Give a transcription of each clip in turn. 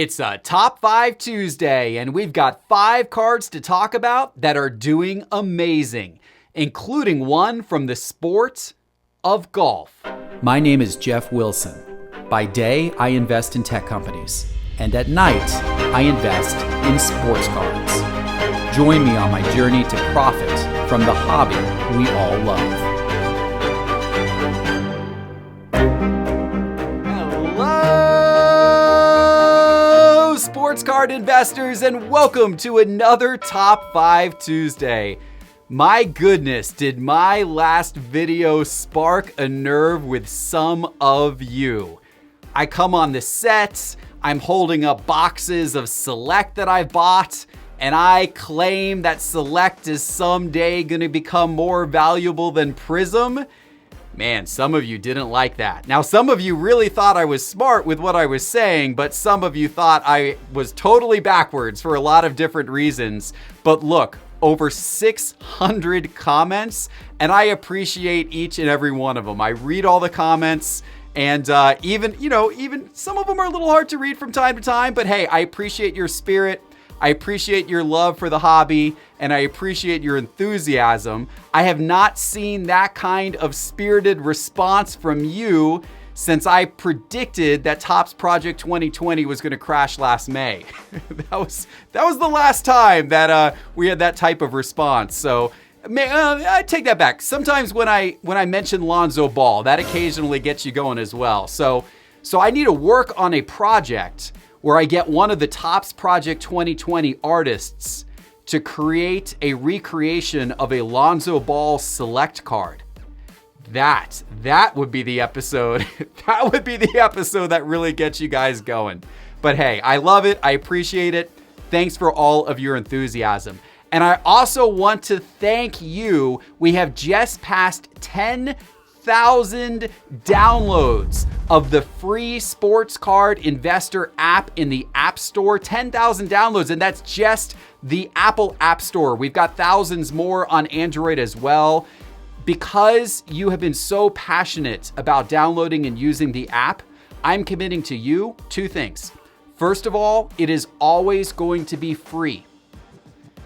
It's a Top 5 Tuesday, and we've got 5 cards to talk about that are doing amazing, including one from the sport of golf. My name is Jeff Wilson. By day, I invest in tech companies, and at night, I invest in sports cards. Join me on my journey to profit from the hobby we all love. Hello, sports card investors, and welcome to another Top 5 Tuesday. My goodness, did my last video spark a nerve with some of you. I come on the set, I'm holding up boxes of Select that I bought, and I claim that Select is someday going to become more valuable than Prism. Man, some of you didn't like that. Now, some of you really thought I was smart with what I was saying, but some of you thought I was totally backwards for a lot of different reasons. But look, over 600 comments, and I appreciate each and every one of them. I read all the comments, and even some of them are a little hard to read from time to time, but hey, I appreciate your spirit. I appreciate your love for the hobby, and I appreciate your enthusiasm. I have not seen that kind of spirited response from you since I predicted that Topps Project 2020 was going to crash last May. that was the last time that we had that type of response. So I take that back. Sometimes when I mention Lonzo Ball, that occasionally gets you going as well. So I need to work on a project where I get one of the Topps Project 2020 artists to create a recreation of a Lonzo Ball Select card. That would be the episode. That would be the episode that really gets you guys going. But hey, I love it. I appreciate it. Thanks for all of your enthusiasm. And I also want to thank you. We have just passed 10,000 downloads of the free sports card investor app in the App Store. 10,000 downloads, and that's just the Apple App Store. We've got thousands more on Android as well. Because you have been so passionate about downloading and using the app, I'm committing to you 2 things. First of all, it is always going to be free.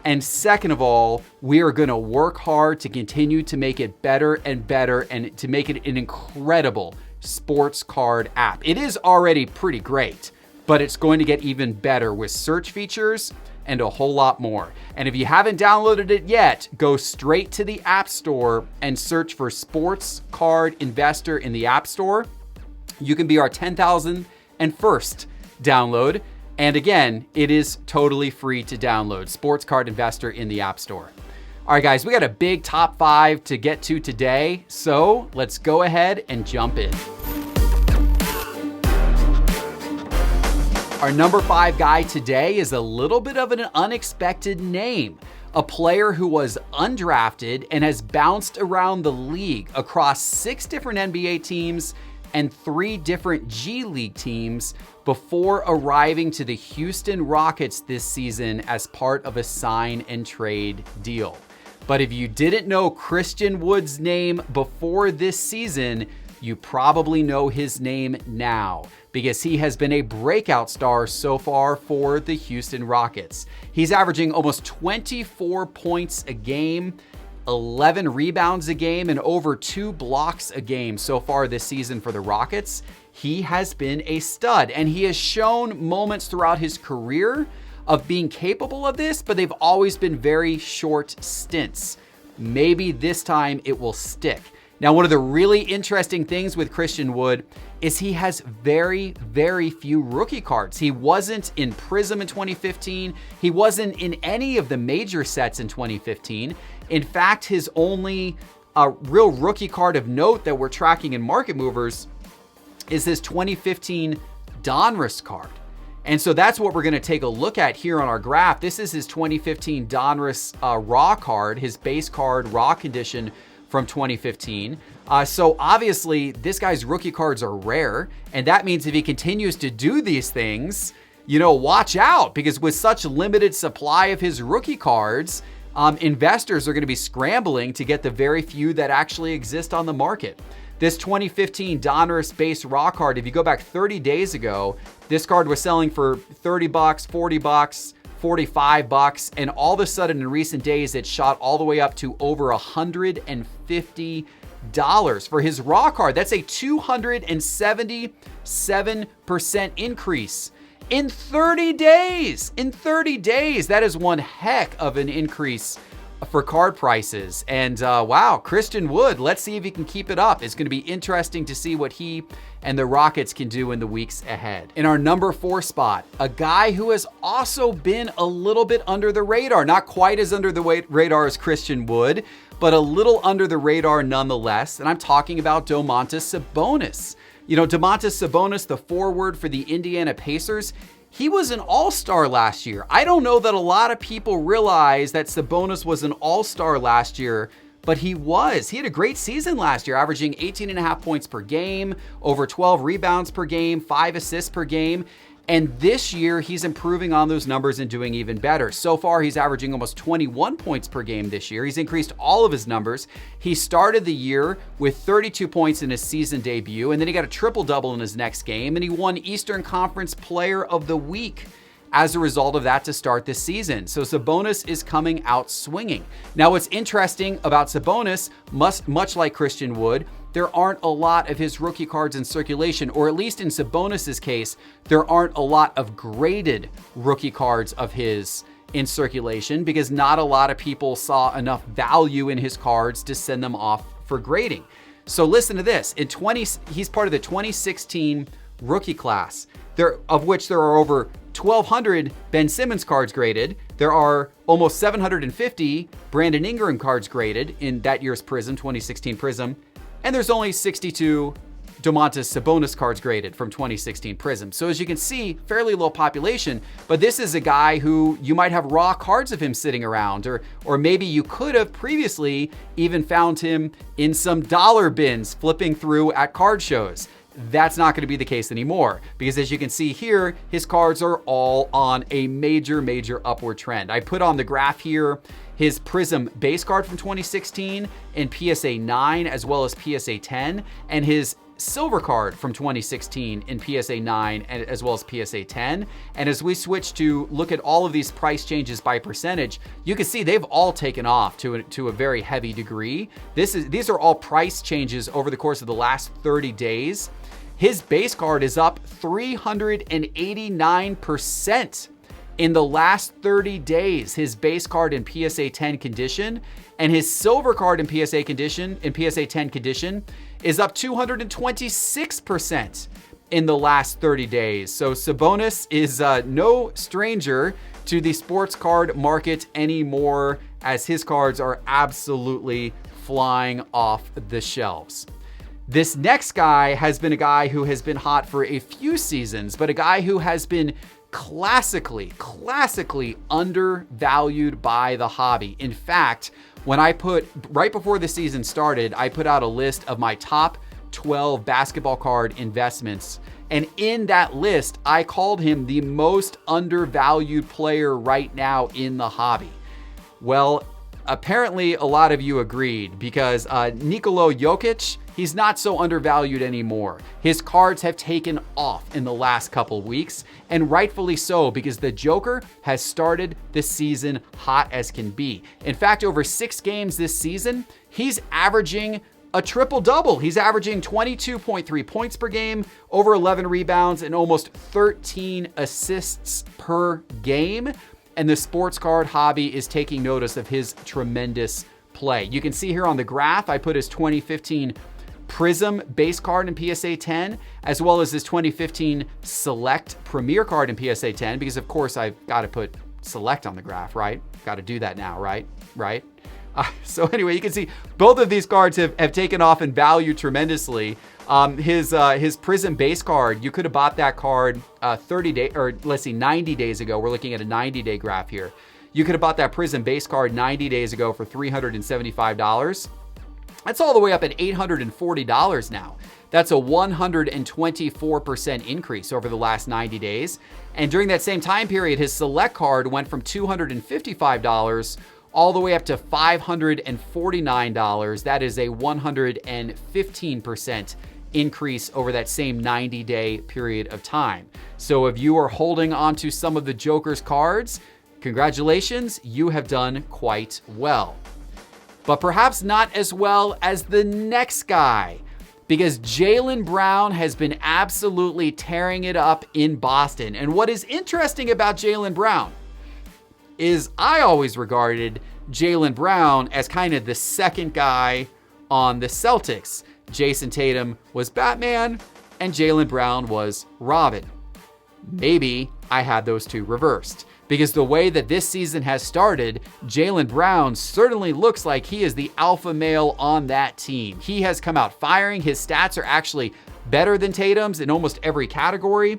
And second of all, we are going to work hard to continue to make it better and better and to make it an incredible sports card app. It is already pretty great, but it's going to get even better with search features and a whole lot more. And if you haven't downloaded it yet, go straight to the App Store and search for Sports Card Investor in the App Store. You can be our 10,000th and first download. And again, it is totally free to download. Sports Card Investor in the App Store. All right, guys, we got a big top 5 to get to today. So let's go ahead and jump in. Our number 5 guy today is a little bit of an unexpected name. A player who was undrafted and has bounced around the league across 6 different NBA teams and 3 different G League teams before arriving to the Houston Rockets this season as part of a sign and trade deal. But if you didn't know Christian Wood's name before this season, you probably know his name now because he has been a breakout star so far for the Houston Rockets. He's averaging almost 24 points a game, 11 rebounds a game, and over 2 blocks a game so far this season for the Rockets. He has been a stud, and he has shown moments throughout his career of being capable of this, but they've always been very short stints. Maybe this time it will stick. Now, one of the really interesting things with Christian Wood is he has very, very few rookie cards. He wasn't in Prism in 2015. He wasn't in any of the major sets in 2015. In fact, his only real rookie card of note that we're tracking in Market Movers is his 2015 Donruss card. And so that's what we're going to take a look at here on our graph. This is his 2015 Donruss raw card, his base card raw condition from 2015. So obviously this guy's rookie cards are rare. And that means if he continues to do these things, watch out, because with such limited supply of his rookie cards, investors are going to be scrambling to get the very few that actually exist on the market. This 2015 Donruss base raw card, if you go back 30 days ago, this card was selling for $30, $40, $45, and all of a sudden in recent days, it shot all the way up to over $150 for his raw card. That's a 277% increase in 30 days. In 30 days, that is one heck of an increase for card prices. And wow, Christian Wood, let's see if he can keep it up. It's going to be interesting to see what he and the Rockets can do in the weeks ahead. In our number 4 spot, a guy who has also been a little bit under the radar, not quite as under the radar as Christian Wood, but a little under the radar nonetheless. And I'm talking about Domantas Sabonis. You know, Domantas Sabonis, the forward for the Indiana Pacers, he was an all-star last year. I don't know that a lot of people realize that Sabonis was an all-star last year, but he was. He had a great season last year, averaging 18.5 points per game, over 12 rebounds per game, 5 assists per game. And this year, he's improving on those numbers and doing even better. So far, he's averaging almost 21 points per game this year. He's increased all of his numbers. He started the year with 32 points in his season debut, and then he got a triple-double in his next game, and he won Eastern Conference Player of the Week as a result of that to start this season. So Sabonis is coming out swinging. Now, what's interesting about Sabonis, much like Christian Wood, there aren't a lot of his rookie cards in circulation, or at least in Sabonis's case, there aren't a lot of graded rookie cards of his in circulation because not a lot of people saw enough value in his cards to send them off for grading. So listen to this. He's part of the 2016 rookie class, of which there are over 1,200 Ben Simmons cards graded. There are almost 750 Brandon Ingram cards graded in that year's Prism, 2016 Prism. And there's only 62 Domantas Sabonis cards graded from 2016 Prism. So as you can see, fairly low population, but this is a guy who you might have raw cards of him sitting around, or maybe you could have previously even found him in some dollar bins flipping through at card shows. That's not going to be the case anymore because as you can see here, his cards are all on a major upward trend. I put on the graph here his Prism base card from 2016 in PSA 9 as well as PSA 10, and his silver card from 2016 in PSA 9 and as well as PSA 10. And as we switch to look at all of these price changes by percentage, you can see they've all taken off to a very heavy degree. These are all price changes over the course of the last 30 days. His base card is up 389% in the last 30 days, his base card in PSA 10 condition, and his silver card in PSA 10 condition is up 226% in the last 30 days. So Sabonis is no stranger to the sports card market anymore, as his cards are absolutely flying off the shelves. This next guy has been a guy who has been hot for a few seasons, but a guy who has been classically undervalued by the hobby. In fact, right before the season started, I put out a list of my top 12 basketball card investments. And in that list, I called him the most undervalued player right now in the hobby. Well, apparently a lot of you agreed because Nikola Jokic, he's not so undervalued anymore. His cards have taken off in the last couple weeks, and rightfully so, because the Joker has started the season hot as can be. In fact, over 6 games this season, he's averaging a triple-double. He's averaging 22.3 points per game, over 11 rebounds, and almost 13 assists per game. And the sports card hobby is taking notice of his tremendous play. You can see here on the graph, I put his 2015 Prism base card in PSA 10, as well as his 2015 Select Premier card in PSA 10, because of course I've got to put Select on the graph, right? Got to do that now, right? So anyway, you can see both of these cards have taken off in value tremendously. His Prism base card, you could have bought that card 90 days ago. We're looking at a 90-day graph here. You could have bought that Prism base card 90 days ago for $375. That's all the way up at $840 now. That's a 124% increase over the last 90 days. And during that same time period, his Select card went from $255 all the way up to $549. That is a 115% increase over that same 90-day period of time. So if you are holding on to some of the Joker's cards, congratulations, you have done quite well. But perhaps not as well as the next guy, because Jayson Brown has been absolutely tearing it up in Boston. And what is interesting about Jayson Brown is I always regarded Jayson Brown as kind of the second guy on the Celtics. Jason Tatum was Batman and Jayson Brown was Robin. Maybe I had those two reversed, because the way that this season has started, Jayson Brown certainly looks like he is the alpha male on that team. He has come out firing. His stats are actually better than Tatum's in almost every category.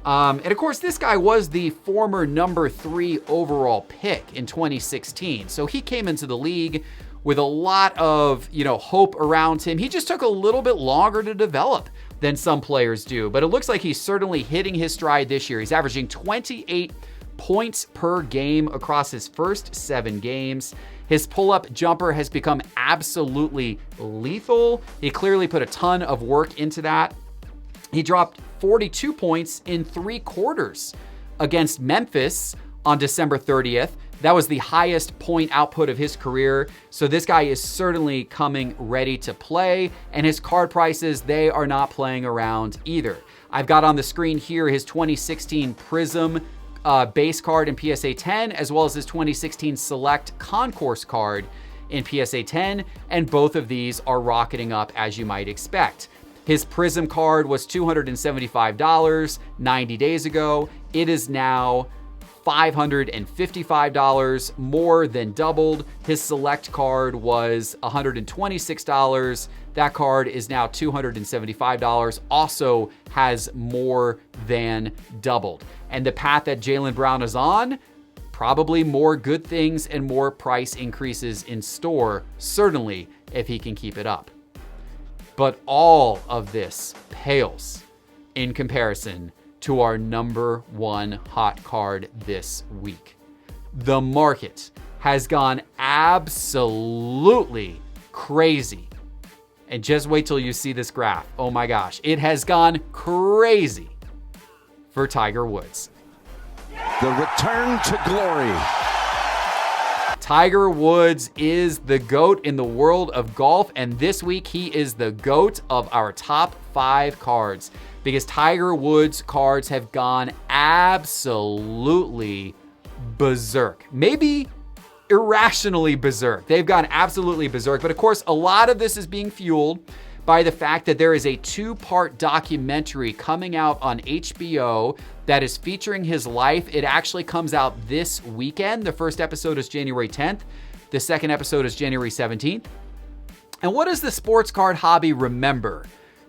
And of course, this guy was the former number 3 overall pick in 2016. So he came into the league with a lot of, hope around him. He just took a little bit longer to develop than some players do, but it looks like he's certainly hitting his stride this year. He's averaging 28 points per game across his first 7 games. His pull-up jumper has become absolutely lethal. He clearly put a ton of work into that. He dropped 42 points in 3 quarters against Memphis on December 30th. That was the highest point output of his career. So this guy is certainly coming ready to play, and his card prices, they are not playing around either. I've got on the screen here his 2016 Prism base card in PSA 10, as well as his 2016 Select Concourse card in PSA 10, and both of these are rocketing up as you might expect. His Prism card was $275 90 days ago. It is now $555, more than doubled. His Select card was $126. That card is now $275, also has more than doubled. And the path that Jayson Brown is on, probably more good things and more price increases in store, certainly if he can keep it up. But all of this pales in comparison to our number 1 hot card this week. The market has gone absolutely crazy. And just wait till you see this graph. Oh my gosh, it has gone crazy for Tiger Woods. The return to glory. Tiger Woods is the GOAT in the world of golf, and this week he is the GOAT of our top 5 cards, because Tiger Woods cards have gone absolutely berserk. Maybe irrationally berserk. They've gone absolutely berserk, but of course, a lot of this is being fueled by the fact that there is a 2-part documentary coming out on HBO that is featuring his life. It actually comes out this weekend. The first episode is January 10th. The second episode is January 17th. And what does the sports card hobby remember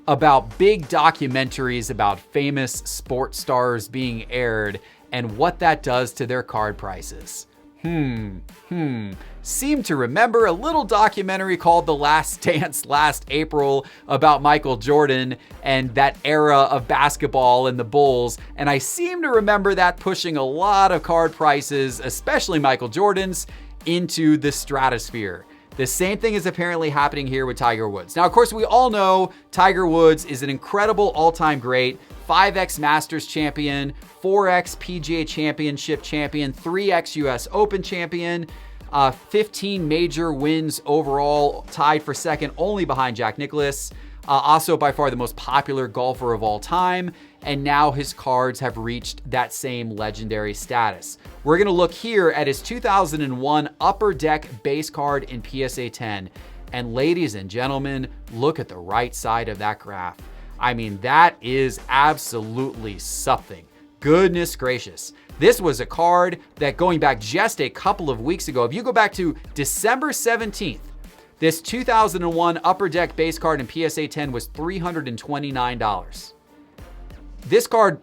about big documentaries about famous sports stars being aired and what that does to their card prices? Seem to remember a little documentary called The Last Dance last April about Michael Jordan and that era of basketball and the Bulls. And I seem to remember that pushing a lot of card prices, especially Michael Jordan's, into the stratosphere. The same thing is apparently happening here with Tiger Woods. Now, of course, we all know Tiger Woods is an incredible all-time great, 5x Masters champion, 4x PGA Championship champion, 3x US Open champion, 15 major wins overall, tied for second only behind Jack Nicklaus. Also by far the most popular golfer of all time. And now his cards have reached that same legendary status. We're gonna look here at his 2001 Upper Deck base card in PSA 10. And ladies and gentlemen, look at the right side of that graph. I mean, that is absolutely something. Goodness gracious. This was a card that, going back just a couple of weeks ago, if you go back to December 17th, this 2001 Upper Deck base card in PSA 10 was $329. This card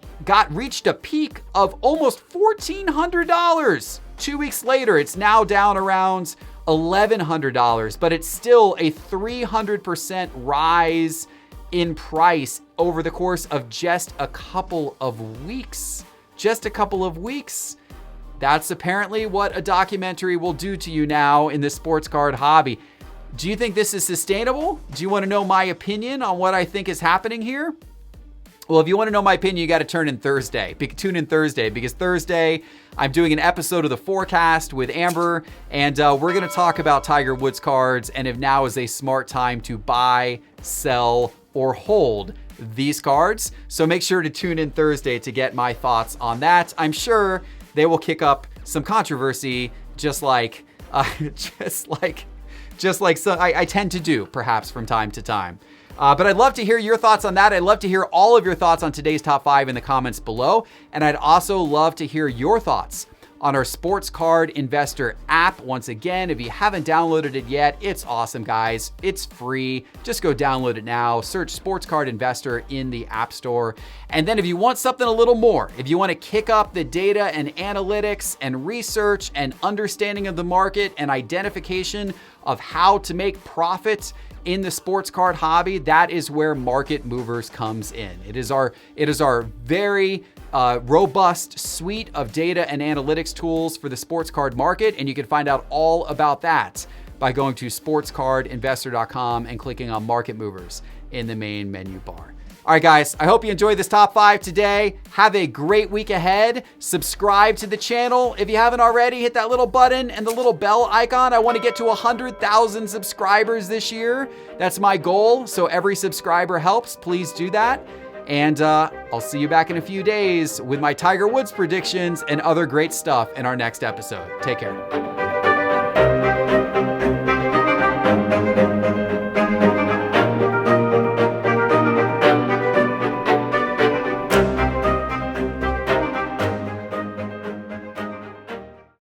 reached a peak of almost $1,400. 2 weeks later, it's now down around $1,100, but it's still a 300% rise in price over the course of just a couple of weeks. That's apparently what a documentary will do to you now in the sports card hobby. Do you think this is sustainable? Do you want to know my opinion on what I think is happening here? Well, if you want to know my opinion, you got to tune in Thursday because Thursday I'm doing an episode of The Forecast with Amber, and we're going to talk about Tiger Woods cards and if now is a smart time to buy, sell, or hold these cards. So make sure to tune in Thursday to get my thoughts on that. I'm sure they will kick up some controversy, just like I tend to do, perhaps from time to time. But I'd love to hear your thoughts on that. I'd love to hear all of your thoughts on today's top 5 in the comments below. And I'd also love to hear your thoughts on our Sports Card Investor app. Once again, if you haven't downloaded it yet, it's awesome, guys. It's free. Just go download it now. Search Sports Card Investor in the App Store. And then if you want something a little more, if you want to kick up the data and analytics and research and understanding of the market and identification of how to make profits in the sports card hobby, that is where Market Movers comes in. It is our very robust suite of data and analytics tools for the sports card market, and you can find out all about that by going to sportscardinvestor.com and clicking on Market Movers in the main menu bar. All right, guys, I hope you enjoyed this top 5 today. Have a great week ahead. Subscribe to the channel if you haven't already. Hit that little button and the little bell icon. I want to get to 100,000 subscribers this year. That's my goal. So every subscriber helps. Please do that. And I'll see you back in a few days with my Tiger Woods predictions and other great stuff in our next episode. Take care.